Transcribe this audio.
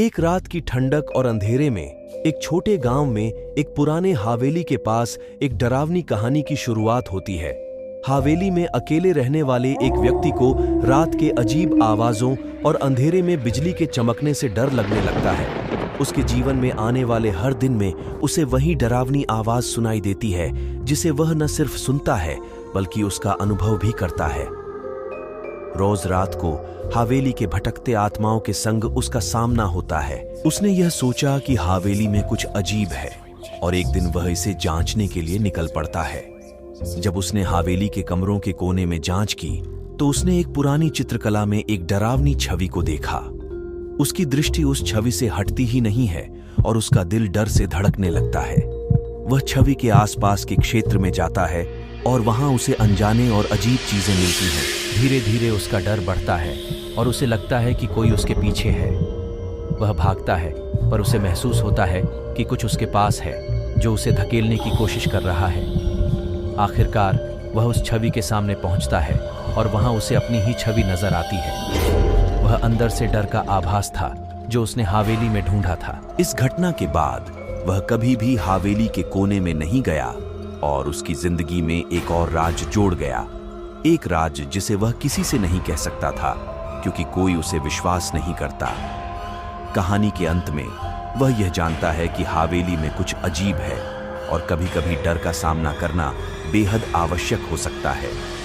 एक रात की ठंडक और अंधेरे में एक छोटे गांव में एक पुराने हवेली के पास एक डरावनी कहानी की शुरुआत होती है। हवेली में अकेले रहने वाले एक व्यक्ति को रात के अजीब आवाजों और अंधेरे में बिजली के चमकने से डर लगने लगता है। उसके जीवन में आने वाले हर दिन में उसे वही डरावनी आवाज सुनाई देती है, जिसे वह न सिर्फ सुनता है बल्कि उसका अनुभव भी करता है। रोज रात को हवेली के भटकते आत्माओं के संग उसका सामना होता है। उसने यह सोचा कि हवेली में कुछ अजीब है और एक दिन वह इसे जांचने के लिए निकल पड़ता है। जब उसने हवेली के कमरों के कोने में जांच की तो उसने एक पुरानी चित्रकला में एक डरावनी छवि को देखा। उसकी दृष्टि उस छवि से हटती ही नहीं है और उसका दिल डर से धड़कने लगता है। वह छवि के आसपास के क्षेत्र में जाता है और वहां उसे अनजाने और अजीब चीजें मिलती हैं। धीरे धीरे उसका डर बढ़ता है और उसे लगता है कि कोई उसके पीछे है। वह भागता है पर उसे महसूस होता है कि कुछ उसके पास है जो उसे धकेलने की कोशिश कर रहा है। आखिरकार वह उस छवि के सामने पहुंचता है और वहां उसे अपनी ही छवि नजर आती है। वह अंदर से डर का आभास था जो उसने हवेली में ढूंढा था। इस घटना के बाद वह कभी भी हवेली के कोने में नहीं गया और उसकी जिंदगी में एक और राज जोड़ गया। एक राज जिसे वह किसी से नहीं कह सकता था क्योंकि कोई उसे विश्वास नहीं करता। कहानी के अंत में वह यह जानता है कि हवेली में कुछ अजीब है और कभी-कभी डर का सामना करना बेहद आवश्यक हो सकता है।